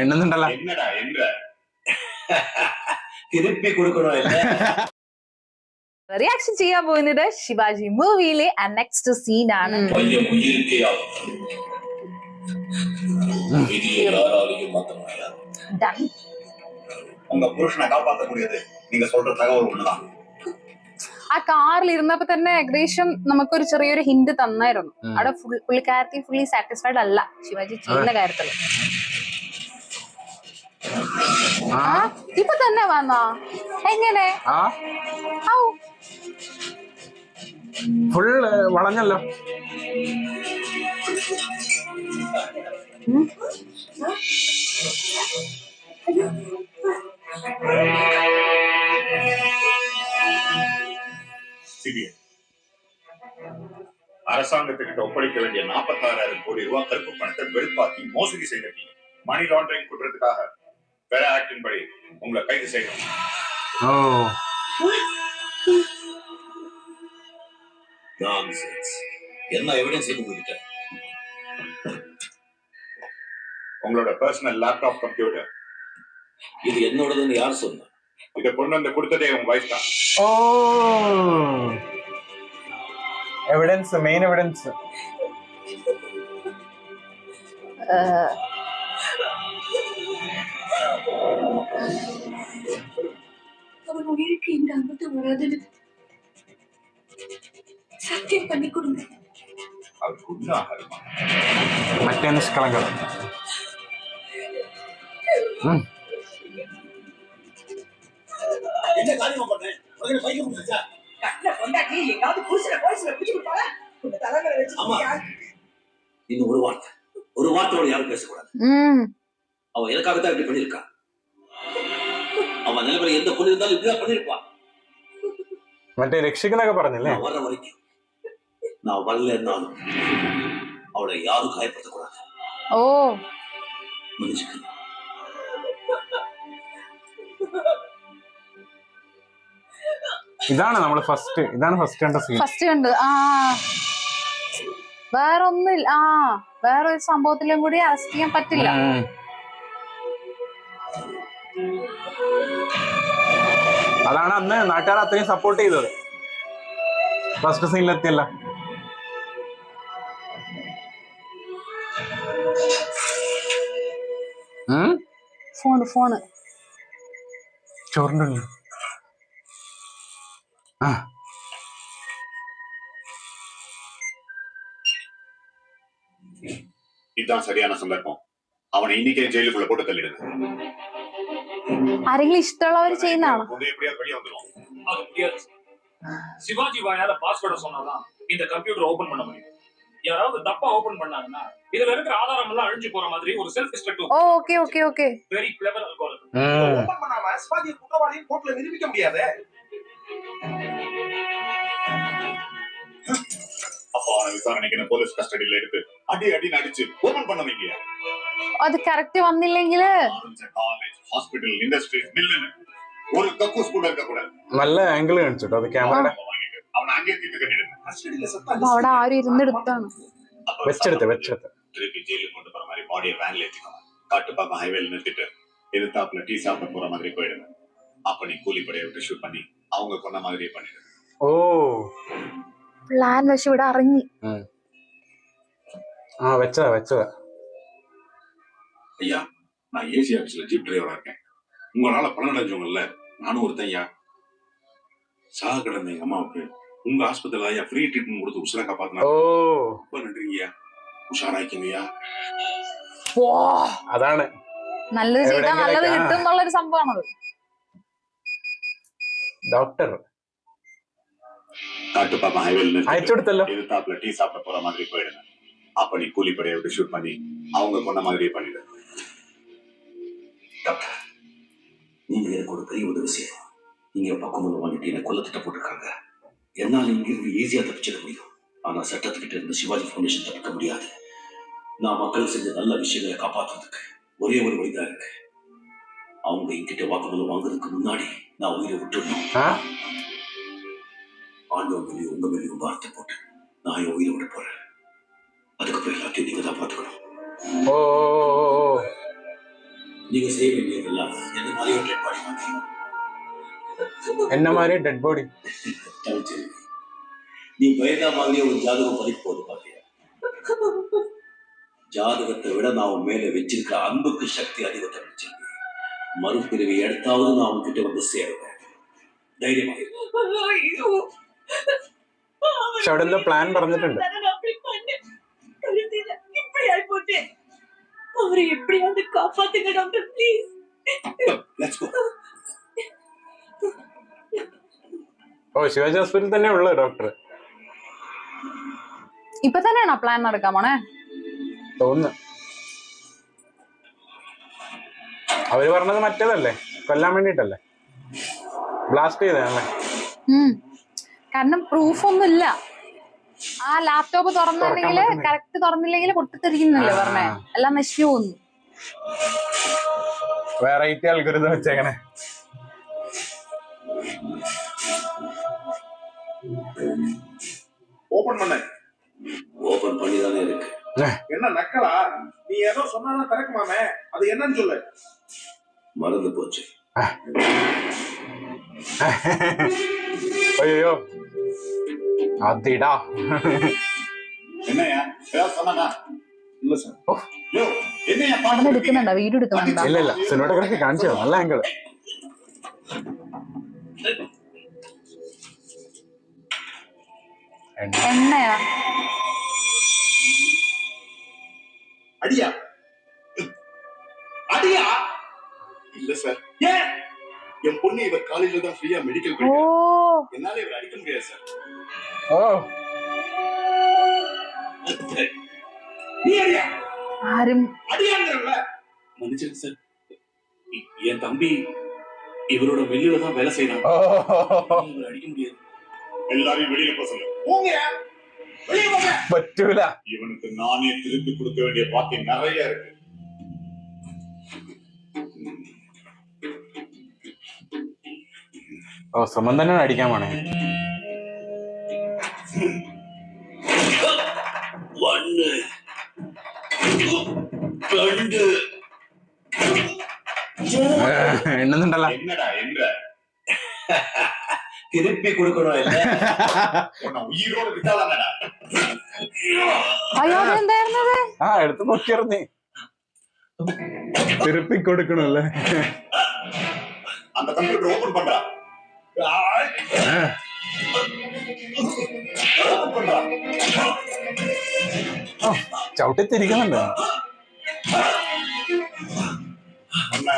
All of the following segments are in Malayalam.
என்னடா என்ற திருப்பி கொடுக்கணும். റിയാക്ഷൻ ചെയ്യാൻ പോകുന്നത് ശിവാജി മൂവിയിലെ നെക്സ്റ്റ് സീൻ ആണ്. உங்க புருஷனை காப்பாற்றக்கூடியது நீங்க சொல்ற தகவல் ஒண்ணுதான். ആ കാറിൽ ഇരുന്നപ്പോ തന്നെ ഏകദേശം നമുക്കൊരു ചെറിയൊരു ഹിന്റ് തന്നായിരുന്നു. അവിടെ പുള്ളിക്കാരത്തി ഫുള്ളി സാറ്റിസ്ഫൈഡ് അല്ല ശിവാജി ചെയ്യുന്ന കാര്യത്തിൽ. ഇപ്പൊ തന്നെ വന്നോ? എങ്ങനെ ഫുൾ വളഞ്ഞല്ലോ. அரசாங்கத்துக்கிட்ட ஒப்படைக்க வேண்டிய 46,000 கோடி ரூபாய் கருப்பு பணத்தை வெளுப்பாக்கி மோசடி செய்திருக்கீங்க. மணி லாண்டரிங் குற்றத்துக்காக வேற ஆக்டின் படி உங்களை கைது செய்யணும். என்ன எவிடன்ஸ் உங்ககிட்ட? உங்களோட பர்சனல் லேப்டாப் கம்ப்யூட்டர். இது என்னோடதுன்னு யார் சொன்னா? இதை கொண்டு வந்து கொடுத்ததே உங்க வைஃப் தான். Evidence, main evidence. அவன் உயிருக்கு இந்த அபத்தம் வராதுன்னு சத்தியம் பண்ணி கொடுங்க. மറ്റേ നിഷ്കളങ്കം. என்ன காரியமா பண்ணேன்? உடனே பைக்க முடிச்சா கண்ண கொண்டாட்டி எங்காவது புருஷனை போலீஸ்ல பிடிச்சு கொடுப்பாங்க. இந்த தலைவரை வச்சு இன்னும் ஒரு வார்த்தையோட யாரும் பேசக்கூடாது. அவன் எனக்காகத்தான் இப்படி பண்ணிருக்கா. அவன் நிலைமையில எந்த பொண்ணு இருந்தாலும் இப்படிதான் பண்ணிருப்பான். മറ്റേ രക്ഷിക്കനൊക്കെ പറഞ്ഞല്ലേ? வர்ற வரைக்கும் நான் வரல இருந்தாலும் அவளை யாரும் காயப்படுத்தக்கூடாது. மன்னிச்சுக்க. ഇതാണ് ഫസ്റ്റ് കണ്ട സീൻ. ഫസ്റ്റ് കണ്ടത് വേറൊന്നുമില്ല. വേറൊരു സംഭവത്തിലും കൂടി അറസ്റ്റ് ചെയ്യാൻ പറ്റില്ല. അതാണ് അന്ന് നാട്ടുകാർ അത്രയും സപ്പോർട്ട് ചെയ്തത്. ഫസ്റ്റ് സീനിലെത്തിയല്ല. ഫോണ് ചോറിൻ്റെ இதுதான் சரியான சந்தர்ப்பம். அவனை இன்னைக்கே ஜெயிலுக்குள்ள போட்டு தள்ளிடுங்க. ആരെങ്കിലും ഇഷ്ടമുള്ളവർ ചെയ്യുന്നതാണോ? வெளியே வந்துடும். அது முடியாது. சிவாஜி வாயால பாஸ்வேர்டை சொன்னாதான் இந்த கம்ப்யூட்டர் ஓபன் பண்ண முடியும். யாராவது தப்பா ஓபன் பண்ணாங்கன்னா இதுல இருக்கிற ஆதாரம் எல்லாம் அழிஞ்சு போற மாதிரி ஒரு self destructive. Okay okay okay. Very clever algorithm. Open பண்ணாம சிவாஜி குற்றவாளியை கோர்ட்ல நிரூபிக்க முடியாது. அப்பா விசாரணைக்கு போலீஸ் கஸ்டடியில எடுத்து அடி அடிச்சு ஓபன் பண்ண வைங்க. അത് കറക്റ്റ് വന്നില്ലെങ്കിൽ காலேஜ், ஹாஸ்பிடல், இண்டஸ்ட்ரீஸ், மில்லுன்னு ஒரு கக்கூஸ் கூட இருக்க கூடாது. നല്ല ആംഗിൾ കാണിച്ചിട്ടോ അത് ക്യാമറയുടെ. அவனை அங்கே தீட்டு கட்டிடுங்க. கஸ்டடியில അവിടെ ആരും ഇരുന്നെടുത്താണ്. വെച്ചെടുത്ത് திருப்பி ஜெயிலுக்கு கொண்டு போற மாதிரி பாடியை வேன்ல ஏத்திக்கணும். காட்டுப்பாக்கம் ஹைவேல நிறுத்திட்டு எதிர்த்தாப்புல டீ சாப்பிட போற மாதிரி போயிடுங்க. அப்ப நீ கூலிப்படையை விட்டு ஷூட் பண்ணி அவங்க கொன்ன மாதிரியே பண்ணிடுங்க. പ്ലാൻ പക്ഷെ ഇവിടെ അറിഞ്ഞു. വെച്ചതാ. ஐயா, நான் ஏசி ஆபீஸ்ல ஜீப் டிரைவரா இருக்கேன். உங்களால பணம் அடைஞ்சவங்கல்ல நானும் ஒருத்தன். ஐயா, சாக கிடந்த எங்க அம்மாவுக்கு உங்க ஆஸ்பத்திரியில ஐயா ஃப்ரீ ட்ரீட்மெண்ட் கொடுத்து உசுரை காப்பாத்தினா ரொம்ப நன்றிங்கய்யா. ഉഷാറായിക്കയ്യാ. അതാണ് നല്ലത് ചെയ്താൽ നല്ലത് കിട്ടും എന്നുള്ളൊരു സംഭവമാണത്. ഡോക്ടർ காட்டுப்பாக்கம் ஹைவேல அயச்சுடுத்தല്ലോ. எதிர்த்தாப்புல டீ சாப்பிட போற மாதிரி போயிடுங்க. அப்ப நீ கூலிப்படையை விட்டு ஷூட் பண்ணி அவங்க கொன்ன மாதிரியே பண்ணிடு. டாக்டர், நீங்க எனக்கு ஒரு பெரிய உதவி செய்யணும். நீங்க பக்கமுள்ள வாங்கிட்டு என்ன கொல்ல திட்டம் போட்டிருக்காங்க. என்னால இங்க இருந்து ஈஸியா தப்பிச்சிட முடியும். ஆனா சட்டத்துக்கிட்ட இருந்து சிவாஜி ஃபவுண்டேஷன் தப்பிக்க முடியாது. நான் மக்கள் செஞ்ச நல்ல விஷயங்களை காப்பாற்றுறதுக்கு ஒரே ஒரு வழிதான் இருக்கு. அவங்க என்கிட்ட வாக்குமூலம் வாங்குறதுக்கு முன்னாடி நான் உயிரை விட்டுடணும். ஆண்டவன் மேலேயும் உங்க மேலேயும் வார்த்தை போட்டு நான் என் உயிரை விட போறேன். நீங்க செய்ய வேண்டியதெல்லாம் என்ன மாதிரி ஒரு டெட் பாடி மாதிரி என்ன மாதிரி டெட் பாடி. தவிச்சிரு. நீ பயந்தா மாதிரியே ஒரு ஜாதகம் பதிக்க போது பாத்தியா? ஜாதகத்தை விட நான் உன் மேல வச்சிருக்கிற அன்புக்கு சக்தி அதிகத்தை வச்சிருக்கேன். மறுபிறவி எடுத்தாவது நான் உன்கிட்ட வந்து சேருவேன். தைரியமா இரு. ஐயோ. പക്ഷെ അവിടെ എന്തോ പ്ലാൻ പറഞ്ഞിട്ടുണ്ട്. நான் அப்படி பண்ணேன். கழுத்தில இப்படி ஆயிப்போச்சு. அவரை எப்படியாவது காப்பாத்துங்க டாக்டர் ப்ளீஸ். Let's go. ഓ ശിവാജി ഹോസ്പിറ്റലിൽ തന്നെ ഉള്ള ഡോക്ടർ ഇപ്പൊ തന്നെയാണോ പ്ലാൻ നടക്കാൻ പോണേ? തോന്നുന്നു. അവര് പറഞ്ഞത് മറ്റേതല്ലേ, കൊല്ലാൻ വേണ്ടിട്ടല്ലേ, ബ്ലാസ്റ്റ് ചെയ്തല്ലേ. കാരണം പ്രൂഫ് ഒന്നും ഇല്ല. ആ ലാപ്ടോപ്പ് തുറന്നില്ലെങ്കിൽ കറക്റ്റ് തുറന്നില്ലെങ്കിൽ പൊട്ടിത്തെറിക്കുന്നില്ലേ പറഞ്ഞേ, എല്ലാം നശിച്ചു പോകുന്നു. വെറൈറ്റി ആൾക്കാർ വെച്ചേക്കണേ. ஓபன் பண்ண ஓபன் பண்ணி தானே இருக்கு. என்ன நக்கலா? நீ ஏதோ சொன்னா திறக்குமாமே, அது என்னன்னு சொல்லு. மறந்து போச்சு. ஐயோ அதிடா. என்னையா ஏதாவது சொன்னா? இல்ல சார். யோ என்னையா അവിടെ பாட்டு എടുക്കുന്നുണ്ടോ, വീഡിയോ എടുക്കുന്നുണ്ടോ? ഇല്ല ഇല്ല, സിനിമാറ്റോഗ്രാഫി കാണിച്ചോ, നല്ല ആംഗിള്. എണ്ണയാ? அடியா அடியா? இல்ல சார். ஏன்? என் பொண்ணு இவர் காலேஜ்ல தான் ஃப்ரீயா மெடிக்கல் ഓ படிக்கிறார். என்னால இவர் அடிக்க முடியாது சார். ഓ நீ அடியா ആരും அடியாங்கறல. மன்னிச்சிருங்க சார். என் தம்பி இவரோட மில்லுல தான் வேலை செய்யறாங்க. இவரை அடிக்க முடியாது. எல்லாரையும் வெளியில போக சொல்லு. போங்க. வெளிய போங்க. പറ്റൂല. இவனுக்கு நானே திருப்பி கொடுக்க வேண்டிய பாக்கி நிறைய இருக்கு. ഓ സുമൻ തന്നെ അടിക്കാൻ പോണേ. ஒன்னு ரெண்டு എണ്ണുന്നുണ്ടല്ലോ. என்னடா என்ற திருப்பி கொடுக்கணும் இல்ல? உன்னை உயிரோட விட்டாதானடா. അയ്യോ അതെന്തായിരുന്നത്? ആ എടുത്ത് പൊക്കിയറിഞ്ഞ് തിരുപ്പി കൊടുക്കണല്ലേ. அந்த கம்ப்யூட்டர் ஓபன் பண்றா. ஓபன் பண்றா. ചവിട്ടി തിരിക്കുന്നുണ്ട്. அண்ணா.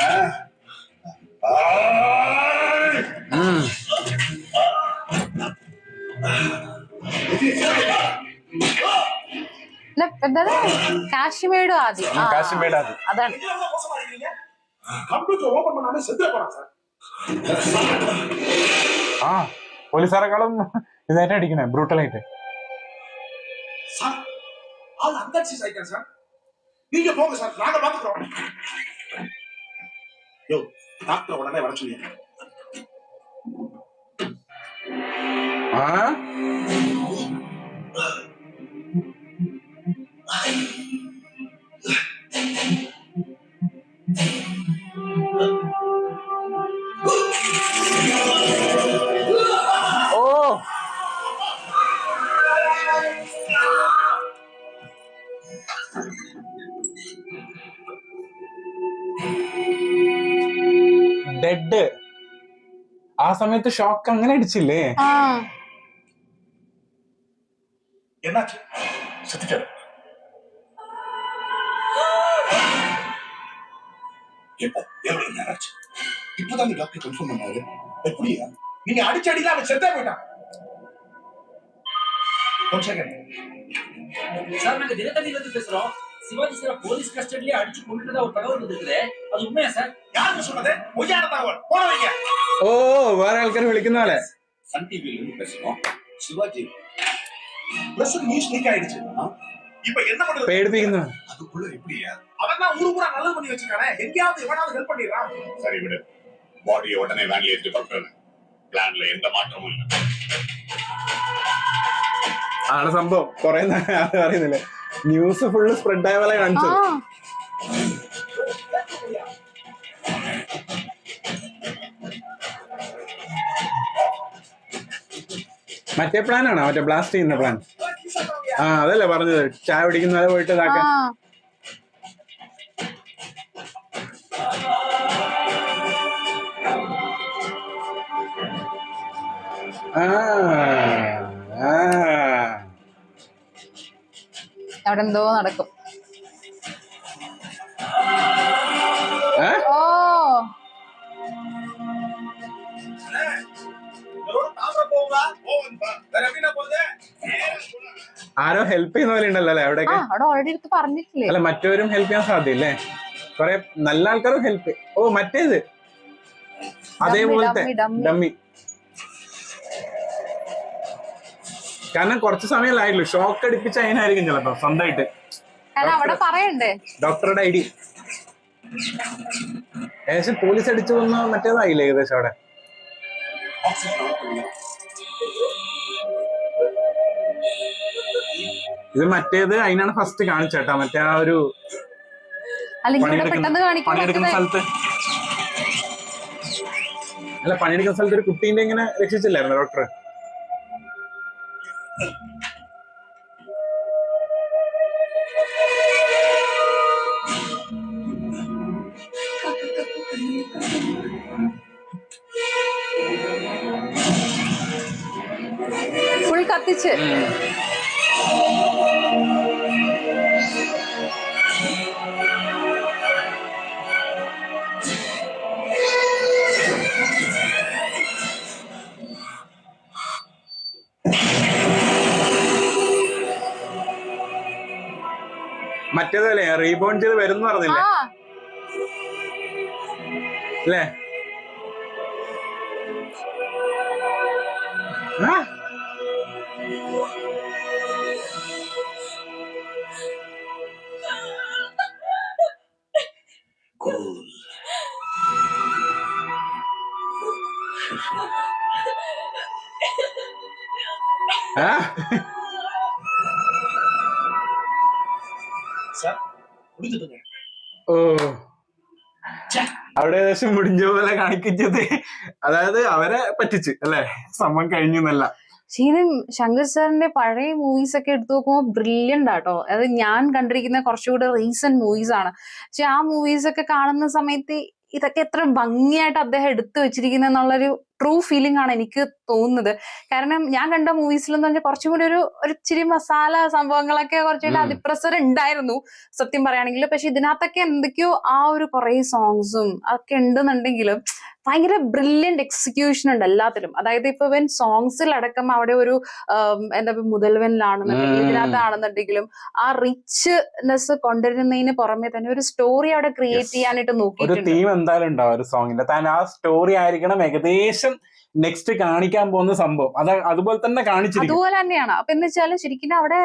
എന്താണ് കാശ്മീർ ആദ്യം? ആ, കാശ്മീർ ആദ്യം. അതാണ്. எவ்வளவு மோசமா இருக்கீங்க? கம்ப்யூட்டர் ஓபன் பண்ணாம செத்துற போறான் சார். ആ പോലീസുകാരെക്കാളും ഇതായിട്ട് അടിക്കണേ, ബ്രൂട്ടലായിട്ട്. சார் ஆள் அன்கான்சியஸ் ஆயிட்டான் சார். நீங்க போங்க சார், நாங்க பாத்துக்கிறோம். யோ டாக்டர் உடனே வர சொல்லுங்க. ആ ഓ ഡെഡ്. ആ സമയത്ത് ഷോക്ക് അങ്ങനെ അടിച്ചില്ലേ? ആ என்னாச்சு? செத்துட்டாரு. எப்போ எவ்வளவு நேரம் ஆச்சு? இப்பதான் டாக்டர் கன்ஃபார்ம் பண்ணாரு. எப்படியா? நீங்க அடிச்ச அடியில அவன் செத்தே போயிட்டான். கொஞ்சம் சார் நாங்க தினத்தந்தில இருந்து பேசுறோம். சிவாஜி சார் போலீஸ் கஸ்டடியில அடிச்சு கொண்டுட்டதா ஒரு தகவல் வந்திருக்குது. அது உண்மையா சார்? யாருக்கு சொன்னது? பொய்யான தகவல். போன வைங்க. ഓ വേറെ ആൾക്കാർ വിളിക്കുന്ന പോലെ. சன் டிவில இருந்து பேசுறோம். சிவாஜி பிரஸ்க்கு நியூஸ் லீக் ஆயிடுச்சு. இப்ப என்ன பண்றது? പേടിപ്പിക്കുന്നു. அதுக்குள்ள எப்படியா? அவன் தான் ஊரு பூரா நல்லது பண்ணி வச்சிருக்கானே, எங்கயாவது எவனாவது ஹெல்ப் பண்ணிடுறான். சரி விடு. பாடியை உடனே வேன்ல ஏற்றி பண்றேன். பிளான்ல எந்த மாற்றமும் இல்லை. ആണ് സംഭവം. കൊറേ അറിയുന്നില്ലേ, ന്യൂസ് ഫുള്ള് സ്പ്രെഡ് ആയ പോലെ ആ കാണിച്ചത്. മറ്റേ പ്ലാനാണോ, മറ്റേ ബ്ലാസ്റ്റ് ചെയ്യുന്ന പ്ലാൻ? ആ അതല്ലേ പറഞ്ഞത്, ചായ പിടിക്കുന്നത് പോയിട്ട് ഇതാക്കാൻ. അവിടെ എന്തോ നടക്കും. ഓ ആരോ ഹെൽപ്പ് ചെയ്യുന്ന പോലെ ഉണ്ടല്ലോ അല്ലെ അവിടെ ഓൾറെഡി എടുത്ത് പറഞ്ഞിട്ടില്ലേ? അല്ല മറ്റവരും ഹെൽപ്പ് ചെയ്യാൻ സാധ്യല്ലേ, കൊറേ നല്ല ആൾക്കാരും ഹെൽപ്പ്. ഓ മറ്റേത് അതേപോലത്തെ ഡമ്മി. കാരണം കുറച്ച് സമയമല്ലായിട്ടുള്ളൂ, ഷോക്ക് അടിപ്പിച്ച് അതിനായിരിക്കും ചിലപ്പോ സ്വന്തമായിട്ട്. ഡോക്ടറുടെ ഐഡി ഏകദേശം പോലീസ് അടിച്ചു വന്ന മറ്റേതായില്ലേ ഏകദേശം അവിടെ. ഇത് മറ്റേത് അതിനാണ് ഫസ്റ്റ് കാണിച്ചേട്ടാ, മറ്റേ ആ ഒരു പണിയെടുക്കുന്ന സ്ഥലത്ത്. അല്ല പണിയെടുക്കുന്ന സ്ഥലത്ത് ഒരു കുട്ടീന്റെ ഇങ്ങനെ രക്ഷിച്ചില്ലായിരുന്നു ഡോക്ടർ? ഫുൾ കത്തിച്ച്. മറ്റേതല്ലേ റീബോൺ ചെയ്ത് വരും പറഞ്ഞില്ലേ അല്ലേ? ഓ അവിടെ ഏകദേശം മുടിഞ്ഞ പോലെ കാണിക്കുന്നത്, അതായത് അവരെ പറ്റിച്ച് അല്ലെ, സംഭവം കഴിഞ്ഞല്ല. ശരിക്കും ശങ്കർ സാറിന്റെ പഴയ മൂവീസ് ഒക്കെ എടുത്തു നോക്കുമ്പോൾ ബ്രില്യന്റ് ആട്ടോ. അത് ഞാൻ കണ്ടിരിക്കുന്ന കുറച്ചുകൂടെ റീസെന്റ് മൂവീസ് ആണ്. പക്ഷെ ആ മൂവീസ് ഒക്കെ കാണുന്ന സമയത്ത് ഇതൊക്കെ എത്ര ഭംഗിയായിട്ട് അദ്ദേഹം എടുത്തു വെച്ചിരിക്കുന്ന എന്നുള്ളൊരു ട്രൂ ഫീലിംഗ് ആണ് എനിക്ക് തോന്നുന്നത്. കാരണം ഞാൻ കണ്ട മൂവീസിലെന്ന് പറഞ്ഞാൽ കുറച്ചും കൂടി ഒരു ഇച്ചിരി മസാല സംഭവങ്ങളൊക്കെ കുറച്ചുകൂടി അതിപ്രസരം ഉണ്ടായിരുന്നു സത്യം പറയുകയാണെങ്കിൽ. പക്ഷെ ഇതിനകത്തൊക്കെ എന്തൊക്കെയോ ആ ഒരു കുറെ സോങ്സും ഒക്കെ ഉണ്ടെന്നുണ്ടെങ്കിലും ഭയങ്കര ബ്രില്യന്റ് എക്സിക്യൂഷൻ ഉണ്ട് എല്ലാത്തിലും. അതായത് ഇപ്പൊ ഇവൻ സോങ്സിലടക്കം അവിടെ ഒരു എന്താ മുതൽവനിലാണെന്നുണ്ടെങ്കിലും ഇതിനകത്താണെന്നുണ്ടെങ്കിലും ആ റിച്ച്നെസ് കൊണ്ടുവരുന്നതിന് പുറമെ തന്നെ ഒരു സ്റ്റോറി അവിടെ ക്രിയേറ്റ് ചെയ്യാനായിട്ട് നോക്കിയിട്ടുണ്ട്. തീം എന്തായാലും ഉണ്ടാവും ഒരു സോങ്ങിന്റെ, താൻ ആ സ്റ്റോറി ആയിരിക്കണം ഏകദേശം നെക്സ്റ്റ് കാണിക്കാൻ പോകുന്ന സംഭവം, അതുപോലെ തന്നെ കാണിച്ചിരിക്കും. അതുപോലെ തന്നെയാണ്. അപ്പൊ എന്ന് വെച്ചാൽ ശരിക്കും അവിടെ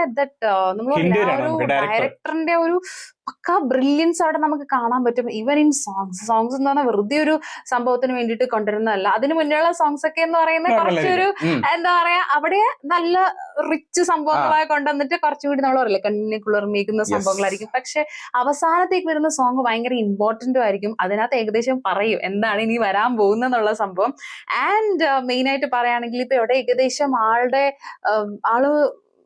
ഡയറക്ടറിന്റെ ഒരു പക്ക ബ്രില്യൻസ് അവിടെ നമുക്ക് കാണാൻ പറ്റും. ഈവൻ ഇൻ സോങ്സ് എന്ന് പറഞ്ഞാൽ വെറുതെ ഒരു സംഭവത്തിന് വേണ്ടിയിട്ട് കൊണ്ടുവരുന്നതല്ല. അതിന് മുന്നേയുള്ള സോങ്സ് ഒക്കെ എന്ന് പറയുന്നത് കുറച്ചൊരു എന്താ പറയാ അവിടെ നല്ല റിച്ച് സംഭവങ്ങളായി കൊണ്ടുവന്നിട്ട് കുറച്ചും കൂടി നമ്മൾ പറയില്ലേ കണ്ണിനെ കുളിർമിക്കുന്ന സംഭവങ്ങളായിരിക്കും. പക്ഷെ അവസാനത്തേക്ക് വരുന്ന സോങ് ഭയങ്കര ഇമ്പോർട്ടന്റും ആയിരിക്കും. അതിനകത്ത് ഏകദേശം പറയും എന്താണ് ഇനി വരാൻ പോകുന്നുള്ള സംഭവം. ആൻഡ് മെയിൻ ആയിട്ട് പറയുകയാണെങ്കിൽ ഇപ്പൊ ഇവിടെ ഏകദേശം ആള്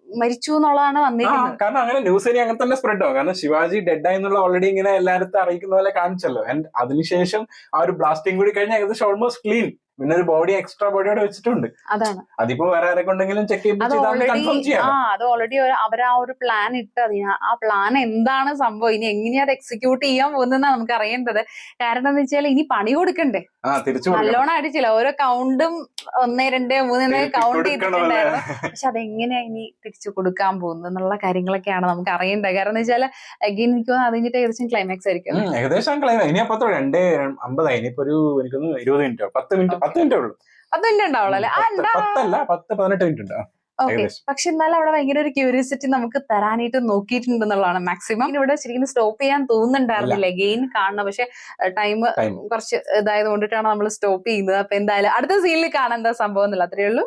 മരിച്ചു എന്നുള്ളതാണ് വന്നിരിക്കുന്നത്. കാരണം അങ്ങനെ ന്യൂസ് ഇനി അങ്ങനെ തന്നെ സ്പ്രെഡ് ആവും. കാരണം ശിവാജി ഡെഡ് ആയി എന്നുള്ള ഓൾറെഡി ഇങ്ങനെ എല്ലായിടത്തും അറിയിക്കുന്ന പോലെ കാണിച്ചല്ലോ. ആൻഡ് അതിനുശേഷം ആ ഒരു ബ്ലാസ്റ്റിംഗ് കൂടി കഴിഞ്ഞാൽ ഏകദേശം ഓൾമോസ്റ്റ് ക്ലീൻ. പിന്നെ ഒരു ബോഡി എക്സ്ട്രാ ബോഡിയോടെ വെച്ചിട്ടുണ്ട്. അതാണ് അതിപ്പോ വേറെ ആരൊക്കെ ഉണ്ടെങ്കിലും ചെക്ക് ചെയ്ത് അത് ഓൾറെഡി അവർ ആ ഒരു പ്ലാൻ ഇട്ട് ആ പ്ലാൻ എന്താണ് സംഭവം, ഇനി എങ്ങനെയാ അത് എക്സിക്യൂട്ട് ചെയ്യാൻ പോകുന്നതെന്നാണ് നമുക്ക് അറിയേണ്ടത്. കാരണം എന്ന് വെച്ചാൽ ഇനി പണി കൊടുക്കണ്ടേ, നല്ലോണം അടിച്ചില്ല. ഓരോ കൗണ്ടും 1, 2, 3 കൗണ്ട് ചെയ്തിട്ടുണ്ടായിരുന്നു. പക്ഷെ അതെങ്ങനെയാ ഇനി തിരിച്ചു കൊടുക്കാൻ പോകുന്നത് എന്നുള്ള കാര്യങ്ങളൊക്കെയാണ് നമുക്ക് അറിയേണ്ടത്. കാരണം എന്ന് വെച്ചാൽ അഗെയിൻ എനിക്ക് തോന്നുന്നു അത് കഴിഞ്ഞിട്ട് ഏകദേശം ക്ലൈമാക്സ് ആയിരിക്കും. ഏകദേശം ക്ലൈമാക്സ് ഇനി അപ്പത്തോ 2:50 ഇനിയിപ്പോ ഒരു എനിക്കൊന്ന് 20 മിനിറ്റോ 10 മിനിറ്റ് ഉള്ളൂ. 10 മിനിറ്റ് ഉണ്ടാവുള്ളൂ അല്ലെ? 10-18 മിനിറ്റ് ഉണ്ട്. ഓക്കെ. പക്ഷെ എന്നാലും അവിടെ ഭയങ്കര ഒരു ക്യൂരിയോസിറ്റി നമുക്ക് തരാനായിട്ട് നോക്കിയിട്ടുണ്ടെന്നുള്ളതാണ് മാക്സിമം. ഇവിടെ ശരിക്കും സ്റ്റോപ്പ് ചെയ്യാൻ തോന്നുന്നുണ്ടായിരുന്നില്ല ഗെയിൻ കാണണം. പക്ഷെ ടൈം കുറച്ച് ഇതായത് കൊണ്ടിട്ടാണ് നമ്മൾ സ്റ്റോപ്പ് ചെയ്യുന്നത്. അപ്പൊ എന്തായാലും അടുത്ത സീനിൽ കാണാൻ എന്താ സംഭവം എന്നല്ല, അത്രയേ ഉള്ളൂ.